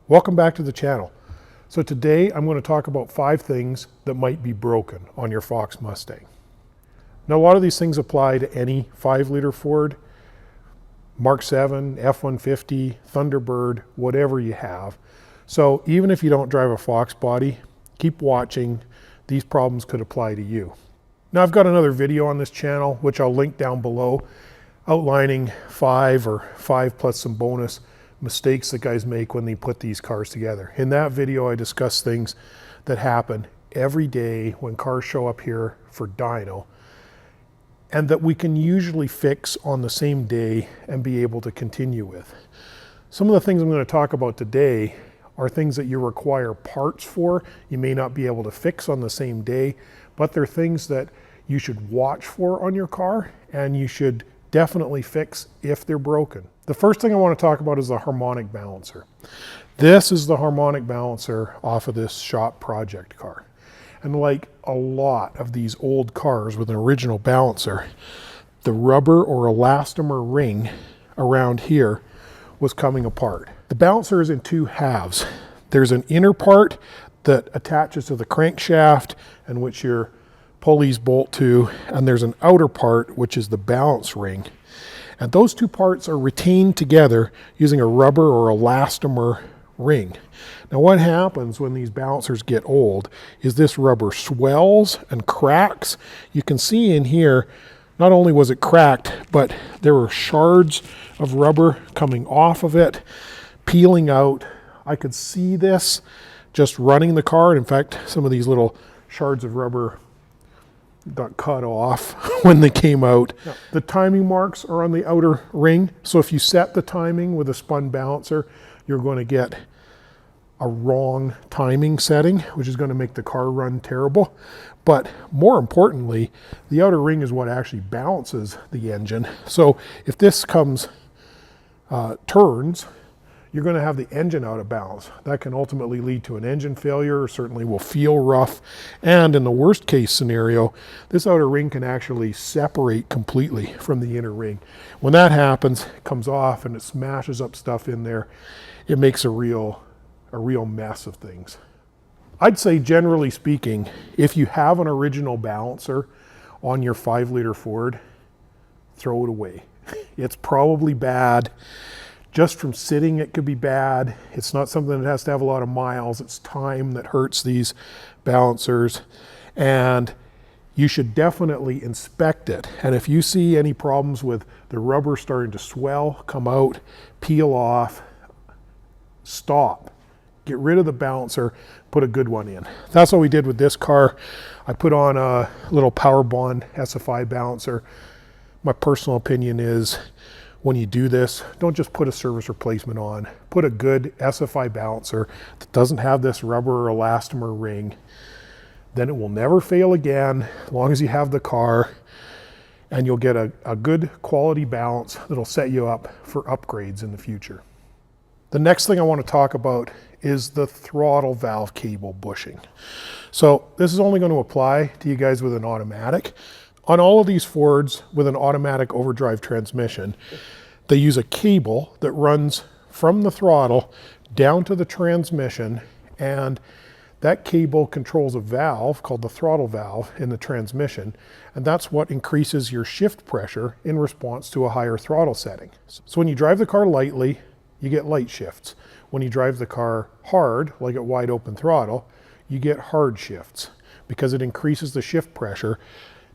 Welcome back to the channel. So today I'm going to talk about 5 things that might be broken on your Fox Mustang. Now a lot of these things apply to any 5-liter Ford, Mark 7, F-150, Thunderbird, whatever you have. So even if you don't drive a Fox body, keep watching. These problems could apply to you. Now I've got another video on this channel, which I'll link down below, outlining 5 plus some bonus mistakes that guys make when they put these cars together. In that video, I discuss things that happen every day when cars show up here for dyno, and that we can usually fix on the same day and be able to continue with. Some of the things I'm going to talk about today are things that you require parts for. You may not be able to fix on the same day, but they're things that you should watch for on your car, and you should definitely fix if they're broken. The first thing I want to talk about is the harmonic balancer. This is the harmonic balancer off of this shop project car. And like a lot of these old cars with an original balancer, the rubber or elastomer ring around here was coming apart. The balancer is in 2 halves. There's an inner part that attaches to the crankshaft and which your pulleys bolt to, and there's an outer part which is the balance ring. And those 2 parts are retained together using a rubber or elastomer ring. Now what happens when these balancers get old is this rubber swells and cracks. You can see in here, not only was it cracked, but there were shards of rubber coming off of it, peeling out. I could see this just running the car. And in fact, some of these little shards of rubber got cut off when they came out. Yeah. The timing marks are on the outer ring. So if you set the timing with a spun balancer, you're going to get a wrong timing setting, which is going to make the car run terrible. But more importantly, the outer ring is what actually balances the engine. So if this comes, turns, you're going to have the engine out of balance. That can ultimately lead to an engine failure, or certainly will feel rough. And in the worst case scenario, this outer ring can actually separate completely from the inner ring. When that happens, it comes off and it smashes up stuff in there. It makes a real mess of things. I'd say, generally speaking, if you have an original balancer on your 5-liter Ford, throw it away. It's probably bad. Just from sitting, it could be bad. It's not something that has to have a lot of miles. It's time that hurts these balancers. And you should definitely inspect it. And if you see any problems with the rubber starting to swell, come out, peel off, stop. Get rid of the balancer, put a good one in. That's what we did with this car. I put on a little PowerBond SFI balancer. My personal opinion is, when you do this, don't just put a service replacement on. Put a good SFI balancer that doesn't have this rubber or elastomer ring. Then it will never fail again, as long as you have the car, and you'll get a good quality balance that'll set you up for upgrades in the future. The next thing I want to talk about is the throttle valve cable bushing. So this is only going to apply to you guys with an automatic. On all of these Fords with an automatic overdrive transmission, they use a cable that runs from the throttle down to the transmission, and that cable controls a valve called the throttle valve in the transmission, and that's what increases your shift pressure in response to a higher throttle setting. So when you drive the car lightly, you get light shifts. When you drive the car hard, like at wide open throttle, you get hard shifts because it increases the shift pressure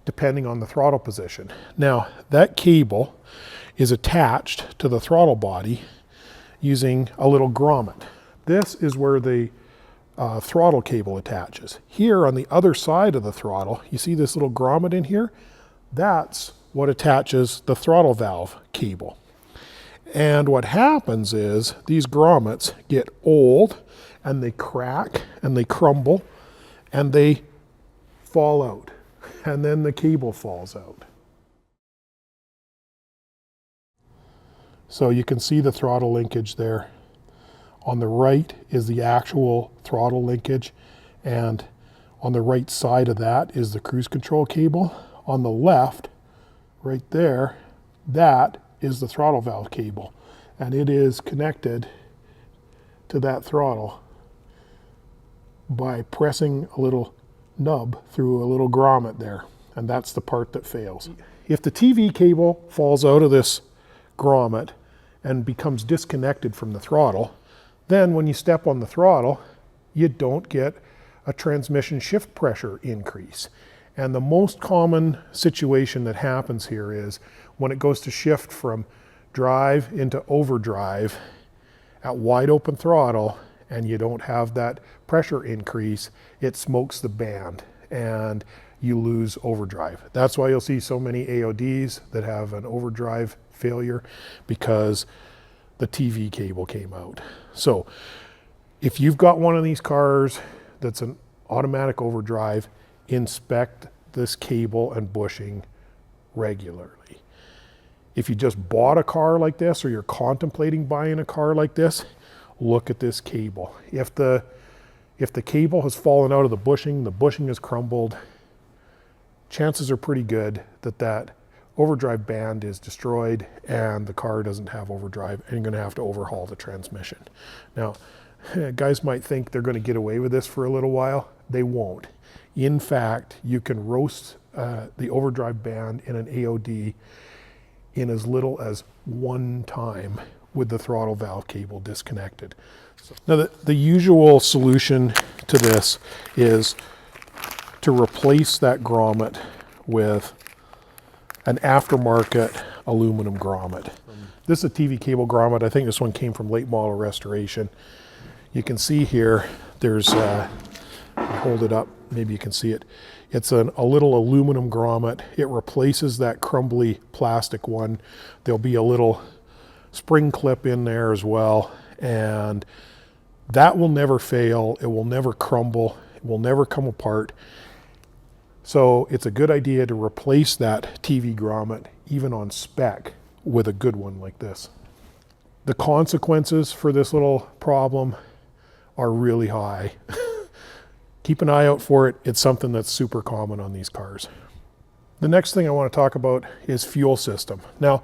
depending on the throttle position. Now, that cable is attached to the throttle body using a little grommet. This is where the throttle cable attaches. Here on the other side of the throttle, you see this little grommet in here? That's what attaches the throttle valve cable. And what happens is these grommets get old and they crack and they crumble and they fall out. And then the cable falls out. So you can see the throttle linkage there. On the right is the actual throttle linkage, and on the right side of that is the cruise control cable. On the left, right there, that is the throttle valve cable, and it is connected to that throttle by pressing a little nub through a little grommet there, and that's the part that fails. If the TV cable falls out of this grommet and becomes disconnected from the throttle, then when you step on the throttle, you don't get a transmission shift pressure increase. And the most common situation that happens here is when it goes to shift from drive into overdrive at wide open throttle and you don't have that pressure increase, it smokes the band and you lose overdrive. That's why you'll see so many AODs that have an overdrive failure, because the TV cable came out. So if you've got one of these cars that's an automatic overdrive, inspect this cable and bushing regularly. If you just bought a car like this or you're contemplating buying a car like this, look at this cable. If the cable has fallen out of the bushing has crumbled, chances are pretty good that that overdrive band is destroyed and the car doesn't have overdrive, and you're going to have to overhaul the transmission. Now, guys might think they're going to get away with this for a little while. They won't. In fact, you can roast the overdrive band in an AOD in as little as one time with the throttle valve cable disconnected. Now, the usual solution to this is to replace that grommet with an aftermarket aluminum grommet. This is a TV cable grommet. I think this one came from late model restoration. You can see here, there's, I'll hold it up, maybe you can see it. It's a little aluminum grommet. It replaces that crumbly plastic one. There'll be a little spring clip in there as well, and that will never fail. It will never crumble. It will never come apart. So it's a good idea to replace that TV grommet, even on spec, with a good one like this. The consequences for this little problem are really high. Keep an eye out for it. It's something that's super common on these cars. The next thing I want to talk about is fuel system. Now,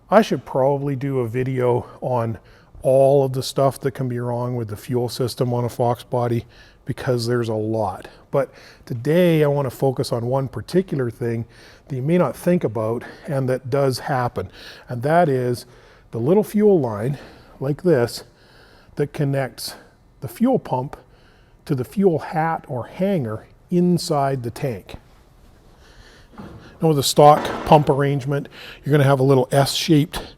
I should probably do a video on all of the stuff that can be wrong with the fuel system on a Fox body, because there's a lot. But today I want to focus on one particular thing that you may not think about and that does happen. And that is the little fuel line like this that connects the fuel pump to the fuel hat or hanger inside the tank. Now, with a stock pump arrangement, you're going to have a little S-shaped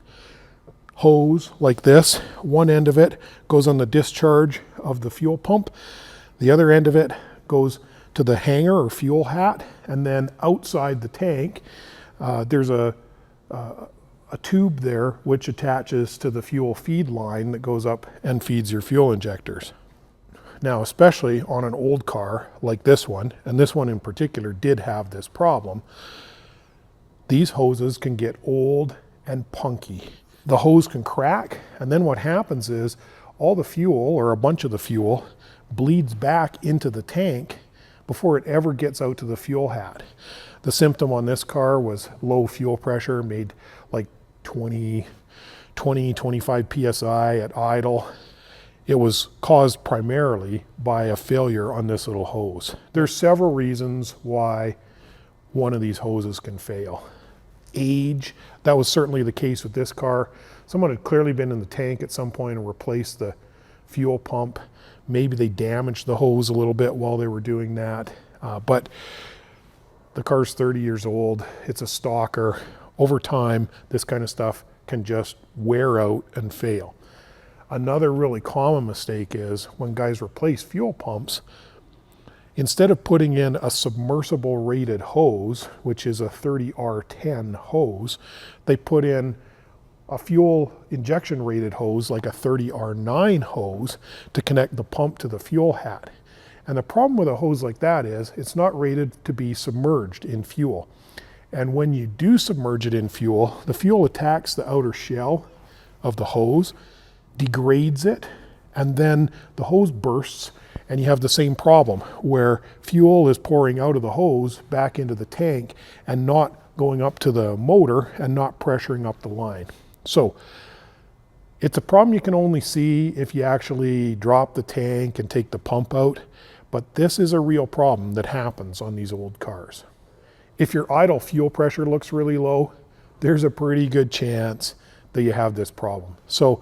hose like this. One end of it goes on the discharge of the fuel pump. The other end of it goes to the hanger or fuel hat, and then outside the tank, there's a tube there which attaches to the fuel feed line that goes up and feeds your fuel injectors. Now, especially on an old car like this one, and this one in particular did have this problem, these hoses can get old and punky. The hose can crack, and then what happens is all the fuel, or a bunch of the fuel, bleeds back into the tank before it ever gets out to the fuel hat. The symptom on this car was low fuel pressure, made like 20, 25 PSI at idle. It was caused primarily by a failure on this little hose. There's several reasons why one of these hoses can fail. Age, that was certainly the case with this car. Someone had clearly been in the tank at some point and replaced the fuel pump. Maybe they damaged the hose a little bit while they were doing that. But the car's 30 years old. It's a stalker. Over time, this kind of stuff can just wear out and fail. Another really common mistake is when guys replace fuel pumps, instead of putting in a submersible rated hose, which is a 30R10 hose, they put in a fuel injection rated hose like a 30R9 hose to connect the pump to the fuel hat. And the problem with a hose like that is it's not rated to be submerged in fuel. And when you do submerge it in fuel, the fuel attacks the outer shell of the hose, degrades it, and then the hose bursts, and you have the same problem where fuel is pouring out of the hose back into the tank and not going up to the motor and not pressuring up the line. So It's a problem you can only see if you actually drop the tank and take the pump out, but this is a real problem that happens on these old cars. If your idle fuel pressure looks really low, there's a pretty good chance that you have this problem. So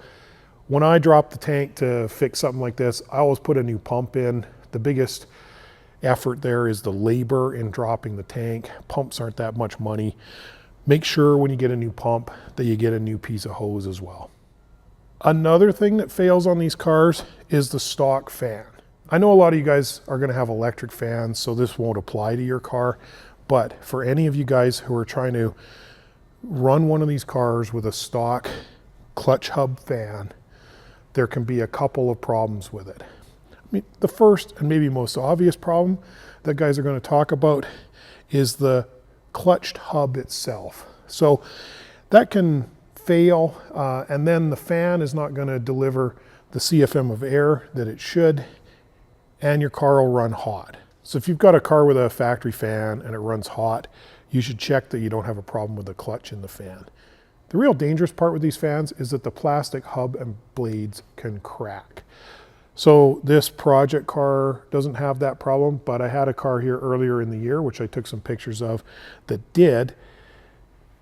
when I drop the tank to fix something like this, I always put a new pump in. The biggest effort there is the labor in dropping the tank. Pumps aren't that much money. Make sure when you get a new pump that you get a new piece of hose as well. Another thing that fails on these cars is the stock fan. I know a lot of you guys are going to have electric fans, so this won't apply to your car, but for any of you guys who are trying to run one of these cars with a stock clutch hub fan, there can be a couple of problems with it. I mean, the first and maybe most obvious problem that guys are going to talk about is the clutched hub itself. So that can fail, and then the fan is not going to deliver the CFM of air that it should, and your car will run hot. So if you've got a car with a factory fan and it runs hot, you should check that you don't have a problem with the clutch in the fan. The real dangerous part with these fans is that the plastic hub and blades can crack. So this project car doesn't have that problem, but I had a car here earlier in the year, which I took some pictures of, that did.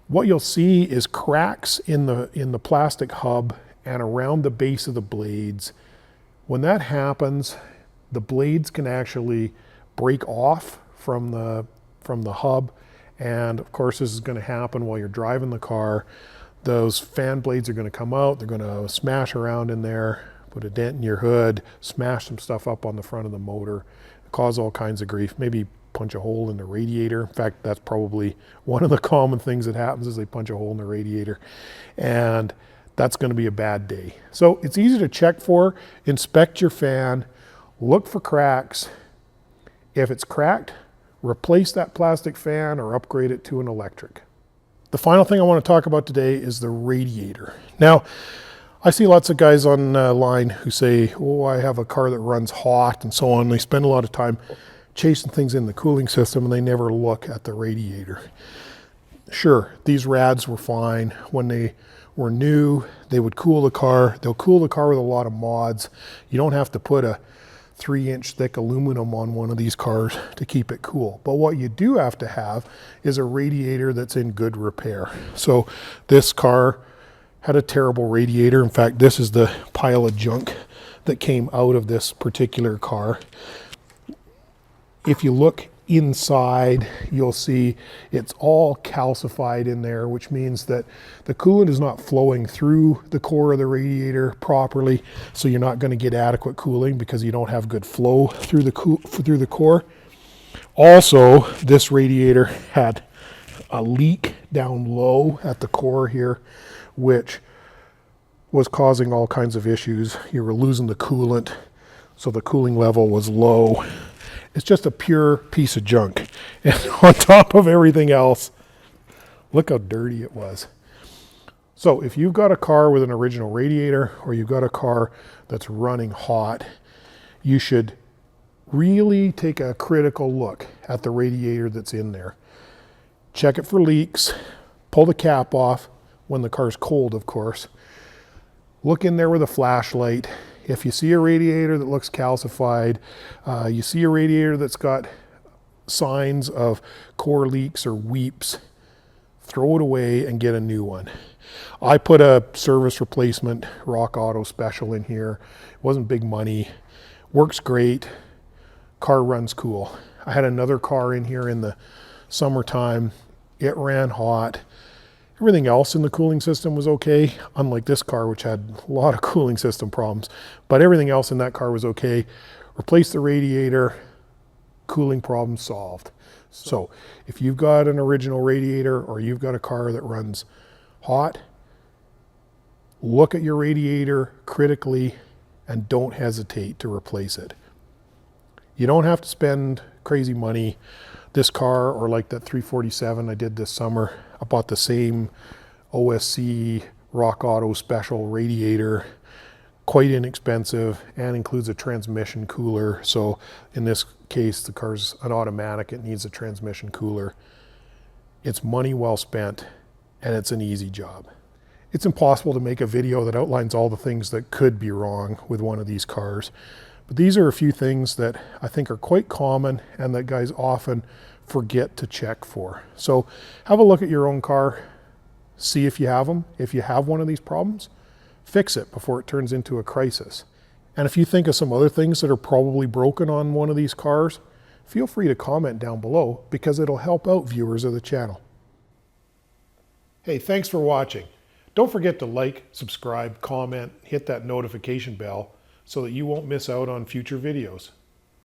What you'll see is cracks in the plastic hub and around the base of the blades. When that happens, the blades can actually break off from the hub, and of course this is going to happen while you're driving the car. Those fan blades are going to come out, they're going to smash around in there, put a dent in your hood, smash some stuff up on the front of the motor, cause all kinds of grief, maybe punch a hole in the radiator. In fact, that's probably one of the common things that happens, is they punch a hole in the radiator, and that's going to be a bad day. So it's easy to check for. Inspect your fan, look for cracks. If it's cracked, replace that plastic fan or upgrade it to an electric. The final thing I want to talk about today is the radiator. Now, I see lots of guys online who say, oh, I have a car that runs hot and so on. They spend a lot of time chasing things in the cooling system and they never look at the radiator. Sure, these rads were fine when they were new. They would cool the car. They'll cool the car with a lot of mods. You don't have to put a 3-inch thick aluminum on one of these cars to keep it cool. But what you do have to have is a radiator that's in good repair. So this car had a terrible radiator. In fact, this is the pile of junk that came out of this particular car. If you look inside, you'll see it's all calcified in there, which means that the coolant is not flowing through the core of the radiator properly, so you're not going to get adequate cooling because you don't have good flow through the core. Also, this radiator had a leak down low at the core here, which was causing all kinds of issues. You were losing the coolant, so the cooling level was low. It's just a pure piece of junk. And on top of everything else, look how dirty it was. So if you've got a car with an original radiator, or you've got a car that's running hot, you should really take a critical look at the radiator that's in there. Check it for leaks, pull the cap off when the car's cold, of course. Look in there with a flashlight. If you see a radiator that looks calcified, you see a radiator that's got signs of core leaks or weeps, throw it away and get a new one. I put a service replacement Rock Auto special in here. It wasn't big money, works great, car runs cool. I had another car in here in the summertime. It ran hot. Everything else in the cooling system was okay, unlike this car, which had a lot of cooling system problems. But everything else in that car was okay. Replace the radiator, cooling problem solved. So if you've got an original radiator or you've got a car that runs hot, look at your radiator critically and don't hesitate to replace it. You don't have to spend crazy money. This car, or like that 347 I did this summer, I bought the same OSC Rock Auto special radiator, quite inexpensive, and includes a transmission cooler. So in this case, the car's an automatic, it needs a transmission cooler. It's money well spent, and it's an easy job. It's impossible to make a video that outlines all the things that could be wrong with one of these cars. But these are a few things that I think are quite common and that guys often forget to check for. So have a look at your own car, see if you have them. If you have one of these problems, fix it before it turns into a crisis. And if you think of some other things that are probably broken on one of these cars, feel free to comment down below because it'll help out viewers of the channel. Hey, thanks for watching. Don't forget to like, subscribe, comment, hit that notification bell so that you won't miss out on future videos.